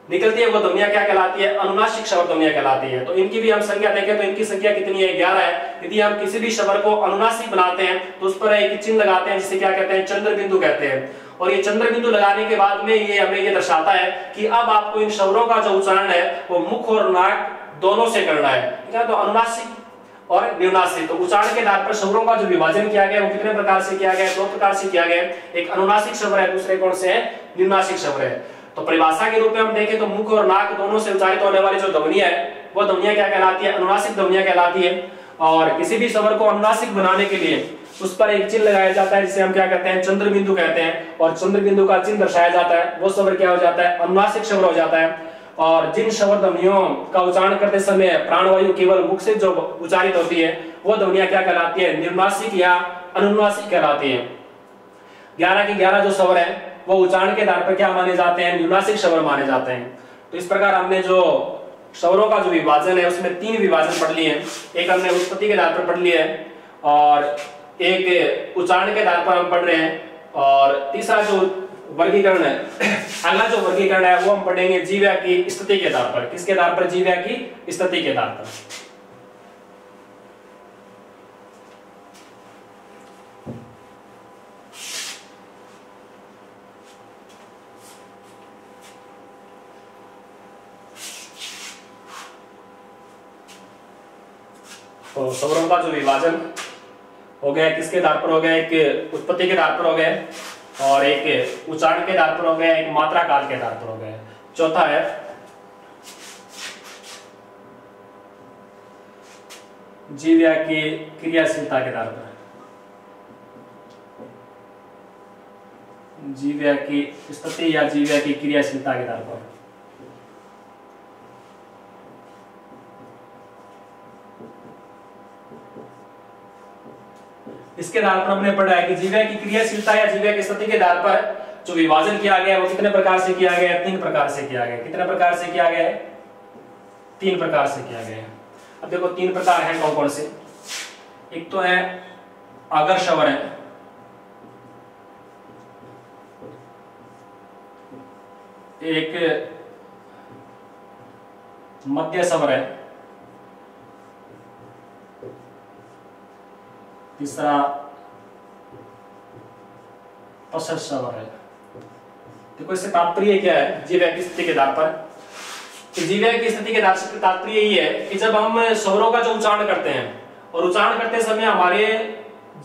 निकलती है वो ध्वनियां क्या कहलाती है, अनुनासिक स्वर ध्वनियां कहलाती है। तो इनकी भी हम संख्या देखें तो इनकी संख्या कितनी है, 11 है। यदि हम किसी भी स्वर को अनुनासिक बनाते हैं तो उस पर एक चिन्ह लगाते हैं जिसे क्या कहते हैं, चंद्र बिंदु कहते हैं। और ये चंद्र बिंदु लगाने के बाद में ये हमें ये दर्शाता है कि अब आपको इन स्वरों का जो उच्चारण है वो मुख और नाक दोनों से करना है। क्या, तो अनुनासिक और निर्नासिक। तो उच्चारण के आधार पर स्वरों का जो विभाजन किया गया वो कितने प्रकार से किया गया, 2 प्रकार से किया गया। एक अनुनासिक स्वर है, दूसरे कौन से है, निर्नासिक स्वर है। तो परिभाषा के रूप में हम देखें तो मुख और नाक दोनों से उच्चारित होने वाली जो ध्वनियां है वो ध्वनियां क्या कहलाती है, अनुनासिक ध्वनियां कहलाती है। और किसी भी स्वर को अनुनासिक बनाने के लिए उस पर एक चिन्ह लगाया जाता है जिसे हम क्या कहते हैं, चंद्र बिंदु कहते हैं। और चंद्र बिंदु का चिन्ह दर्शाया जाता है, वो स्वर क्या हो जाता है, अनुनासिक स्वर हो जाता है। और जिन स्वर ध्वनियों का उच्चारण करते समय प्राणवायु केवल मुख से जो उच्चारित होती है वो ध्वनियां क्या कहलाती है, निर्नासिक या अनुनासिक कहलाती है। 11 के 11 जो स्वर है वो उच्चारण के आधार पर क्या माने जाते हैं, निर्नासिक स्वर माने जाते हैं। तो इस प्रकार हमने जो स्वरों का जो विभाजन है उसमें 3 विभाजन पढ़ लिए हैं। एक हमने उत्पत्ति के आधार पर पढ़ लिया है, और एक उच्चारण के आधार पर हम पढ़ रहे हैं, और तीसरा जो वर्गीकरण है, अगला जो वर्गीकरण है वो हम पढ़ेंगे जीव्या की स्थिति के आधार पर। किसके आधार पर, जीव्या की स्थिति के आधार पर। तो स्वरों का जो विभाजन हो गया किसके आधार पर हो गया, एक उत्पत्ति के आधार पर हो गया, और एक उच्चारण के आधार पर हो गया, एक मात्रा काल के आधार पर हो गया। चौथा है जीव्या की क्रियाशीलता के आधार पर। जीव्या की स्थिति या जीव्या की क्रियाशीलता के आधार पर। इसके आधार पर हमने पढ़ा है कि जीव्या की क्रियाशीलता या जीव्या की स्थिति के आधार पर जो विभाजन किया गया है वो कितने प्रकार से किया गया है? 3 प्रकार से किया गया है। कितने प्रकार से किया गया है? 3 प्रकार से किया गया है। अब देखो 3 प्रकार हैं कौन कौन से। एक तो है अगर शवर है, एक मध्य शवर है, तीसरा पश्च शवर है। देखो इससे तात्पर्य क्या है जीव्या की स्थिति के आधार पर? कि जीव्या की स्थिति के आधार से तात्पर्य ये है कि जब हम स्वरों का जो उच्चारण करते हैं और उच्चारण करते समय हमारे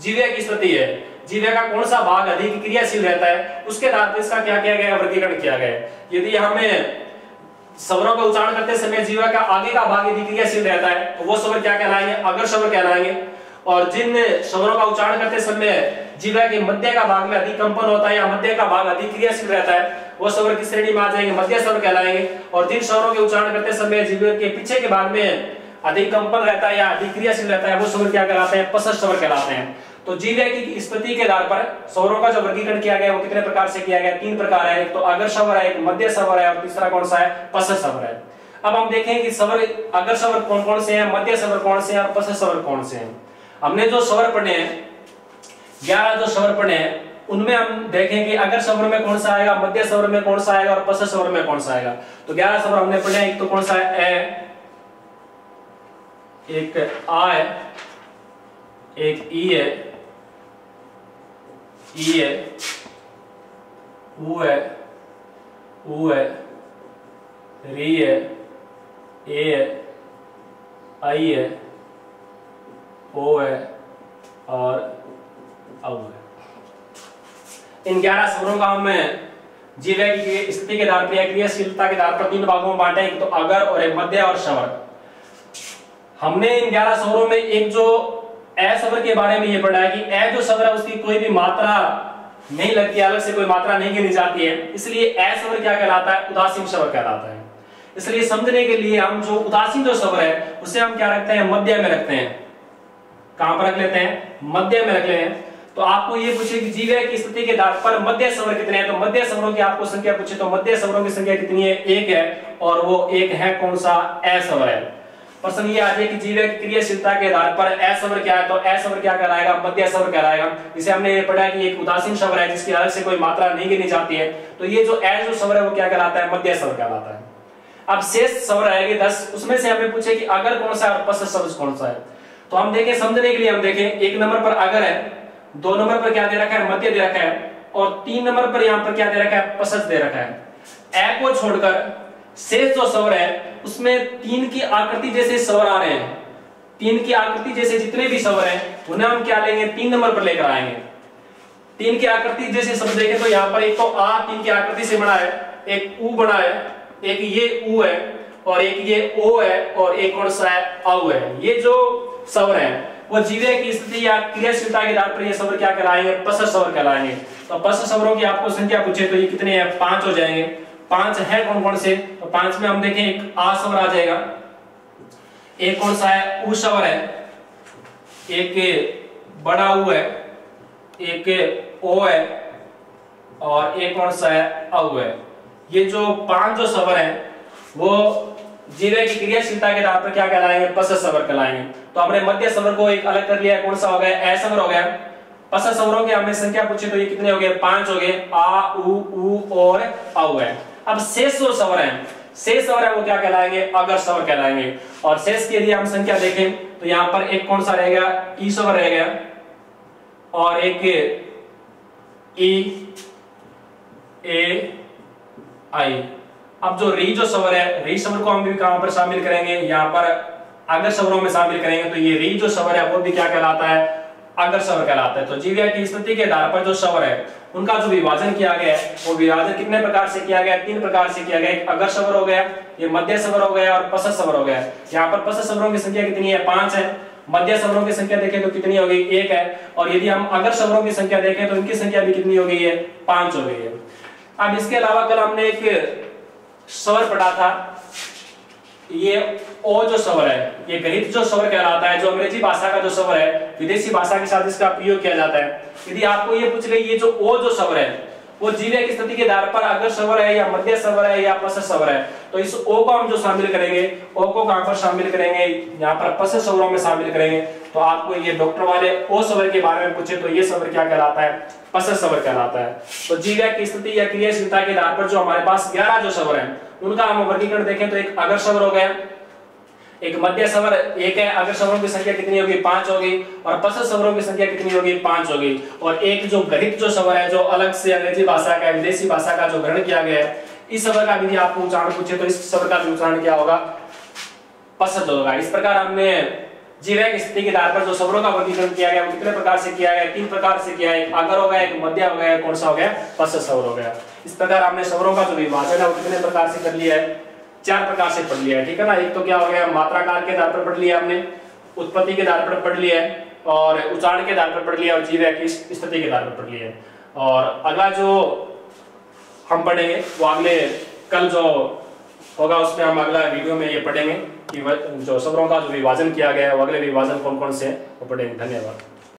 जीव्या की स्थिति है, जीव्या का कौन सा भाग अधिक क्रियाशील रहता है, उसके आधार पर इसका क्या किया गया? वर्गीकरण किया गया है। यदि हमें स्वरों का उच्चारण करते समय जीव्या का आगे का भाग यदि क्रियाशील रहता है तो वो स्वर क्या कहलाएंगे? अगर स्वर कहलाएंगे। और जिन स्वरों का उच्चारण करते समय जीव्या के मध्य का भाग में अधिक कंपन होता है या मध्य का भाग अधिक क्रियाशील रहता है वो स्वर किस श्रेणी में आ जाएंगे? मध्य स्वर कहलाएंगे। और जिन स्वरों के उच्चारण करते समय जीव्या के पीछे के भाग में अधिक कंपन रहता है या अधिक क्रियाशील रहता है वो स्वर क्या कहलाते हैं? पश्च स्वर कहलाते हैं। तो जीव्या की स्थिति के आधार पर स्वरों का जो वर्गीकरण किया गया वो कितने प्रकार से किया गया? 3 प्रकार है। एक तो अगर स्वर है, एक मध्य स्वर है और तीसरा कौन सा है? पश्च स्वर है। अब हम देखें कि स्वर अगर स्वर कौन कौन से हैं, मध्य स्वर कौन से हैं और पश्च स्वर कौन से हैं। हमने जो स्वर पढ़े हैं 11 जो स्वर पढ़े हैं उनमें हम देखें कि अगर स्वर में कौन सा आएगा, मध्य स्वर में कौन सा आएगा और पश्च स्वर में कौन सा आएगा। तो 11 स्वर हमने पढ़े हैं। एक तो कौन सा है? ए, एक आ है, एक ई है, ई है, ऊ है, ऊ है, री है, ए है, आई है, ओ है और औ है। इन 11 स्वरों का हमें जीव्या की स्थिति के आधार पर या क्रियाशीलता के आधार पर 3 भागों में बांटे, एक तो अगर और एक मध्य और स्वर। हमने इन 11 स्वरों में एक जो ए स्वर के बारे में ये पढ़ा है कि ए जो स्वर है उसकी कोई भी मात्रा नहीं लगती, अलग से कोई मात्रा नहीं गिनी जाती है, इसलिए ए स्वर क्या कहलाता है? उदासीन स्वर कहलाता है। इसलिए समझने के लिए हम जो उदासीन जो स्वर है उसे हम क्या रखते हैं? मध्य में रखते हैं। कहां पर रख लेते हैं? मध्य में रख लेते हैं। तो आपको ये पूछे कि जीव्या की स्थिति के आधार पर मध्य स्वर कितने हैं, तो मध्य स्वरों की आपको संख्या पूछे तो मध्य स्वरों की संख्या कितनी है? 1 है और वो 1 है कौन सा? ए स्वर है। प्रश्न ये आ जाए कि जीव्या की क्रियाशीलता के आधार पर ए स्वर क्या है, तो ए स्वर क्या कहलाएगा? मध्य स्वर कहलाएगा। जिसे हमने ये पढ़ा है कि एक उदासीन स्वर है जिसकी अलग से कोई मात्रा नहीं गिनी जाती है, तो ये जो ए जो स्वर है वो क्या कहलाता है? मध्य स्वर कहलाता है। अब शेष स्वर आएंगे 10, उसमें से हमें पूछे कि अगर कौन सा है और पश्च स्वर कौन सा है। तो हम देखें, समझने के लिए हम देखें, 1 नंबर पर अगर है, 2 नंबर पर क्या दे रखा है? मध्य दे रखा है और 3 नंबर पर यहाँ पर क्या दे रखा है? पश्च दे रखा है। ए को छोड़कर शेष जो स्वर है उसमें 3 की आकृति जैसे स्वर आ रहे हैं, 3 की आकृति जैसे जितने भी स्वर हैं उन्हें हम क्या लेंगे? 3 नंबर पर लेकर आएंगे। 3 की आकृति जैसे शब्द देखें तो यहाँ पर एक तो आ 3 की आकृति से बना है, एक ऊ बना है, एक ये ऊ है और एक ये ओ है और एक कौन सा है? औ है। ये जो स्वर है वो जीव्या की स्थिति या क्रियाशीलता के आधार पर ये स्वर क्या कहलाएंगे? पश्च स्वर कहलाएंगे। तो पश्च स्वरों की आपको संख्या पूछे तो ये कितने हैं? 5 हो जाएंगे। 5 है कौन कौन से? तो 5 में हम देखें, एक आ स्वर आ जाएगा, एक कौन सा है? ऊ स्वर है, एक बड़ा ऊ है, एक ओ है और एक कौन सा है? औ है। ये जो 5 जो स्वर है वो जीव्या की क्रियाशीलता के आधार पर क्या कहलाएंगे? पश्च स्वर कहलाएंगे। तो हमने मध्य स्वर को एक अलग कर लिया, कौन सा हो गया? ए स्वर हो गया। पश्च स्वरों की हमें संख्या पूछे तो ये कितने हो गए? 5 हो गए, आ ऊ और औ है। अब शेष जो स्वर है, शेष स्वर है वो क्या कहलाएंगे? अगर स्वर कहलाएंगे। और शेष की यदि हम संख्या देखें तो यहाँ पर एक कौन सा रहेगा? ई स्वर रह गया और एक ई ए आई। अब जो री जो स्वर है, री स्वर को हम भी कहां पर शामिल करेंगे? यहाँ पर अगर स्वरों में शामिल करेंगे तो ये री जो स्वर है वो भी क्या कहलाता है? अगर स्वर कहलाता है। तो जीव्या की स्थिति के आधार पर जो स्वर है उनका जो विभाजन किया गया है वो विभाजन कितने प्रकार से किया गया? 3 प्रकार से किया गया। एक अगर स्वर हो गया, ये मध्य स्वर हो गया और पश्च स्वर हो गया। यहाँ पर पश्च स्वरों की संख्या कितनी है? 5 है। मध्य स्वरों की संख्या देखें तो कितनी हो गई, 1 है। और यदि हम अगर स्वरों की संख्या देखें तो इनकी संख्या भी कितनी हो गई है, 5 हो गई है। अब इसके अलावा कल हमने एक स्वर पढ़ा था, ये ओ जो स्वर है, ये गणित जो स्वर कहलाता है, जो अंग्रेजी भाषा का जो स्वर है, विदेशी भाषा के साथ इसका प्रयोग किया जाता है। यदि आपको ये पूछ ले ये जो ओ जो स्वर है वो जीवे की स्थिति के आधार पर अगर स्वर है या मध्य स्वर है या पश्च स्वर है, तो इस ओ को हम जो शामिल करेंगे, ओ को कहां पर शामिल करेंगे, यहाँ पर पश्च स्वरों में शामिल करेंगे। तो आपको ये डॉक्टर वाले ओ स्वर के बारे में पूछे तो ये स्वर क्या कहलाता है, पश्च स्वर कहलाता है। तो जीवे की स्थिति या क्रियाशीलता के आधार पर जो हमारे पास 11 जो स्वर है उनका हम वर्गीकरण देखें तो एक अगर स्वर हो गया, एक मध्य स्वर 1 है, अगर स्वरों की संख्या कितनी होगी, 5 होगी। और पश्च स्वरों की संख्या कितनी होगी, 5 होगी। और एक जो गणित जो स्वर है, जो अलग से अंग्रेजी भाषा का, विदेशी भाषा का जो ग्रहण किया गया है, इस स्वर का यदि आपको उच्चारण पूछे तो इस स्वर का भी उच्चारण क्या होगा, पश्च होगा। इस प्रकार हमने जीवे की स्थिति के आधार पर जो स्वरों का वर्गीकरण किया गया वो कितने प्रकार से किया गया, 3 प्रकार से किया है। एक अगर हो गया, एक मध्य हो गया, कौन सा हो गया, पश्च स्वर हो गया। इस प्रकार हमने स्वरों का जो विभाजन है वो कितने प्रकार से कर लिया है, 4 प्रकार से पढ़ लिया है, ठीक है ना। एक तो क्या हो गया, मात्राकार के आधार पर पढ़ लिया हमने, उत्पत्ति के आधार पर पढ़ लिया है, और उच्चारण के आधार पर पढ़ लिया, और जीवे की स्थिति के आधार पर पढ़ लिया है। और अगला जो हम पढ़ेंगे वो अगले कल जो होगा उसमें हम अगला वीडियो में ये पढ़ेंगे कि जो स्वरों का जो विभाजन किया गया है वो अगले विभाजन कौन कौन से वो पढ़ेंगे। धन्यवाद।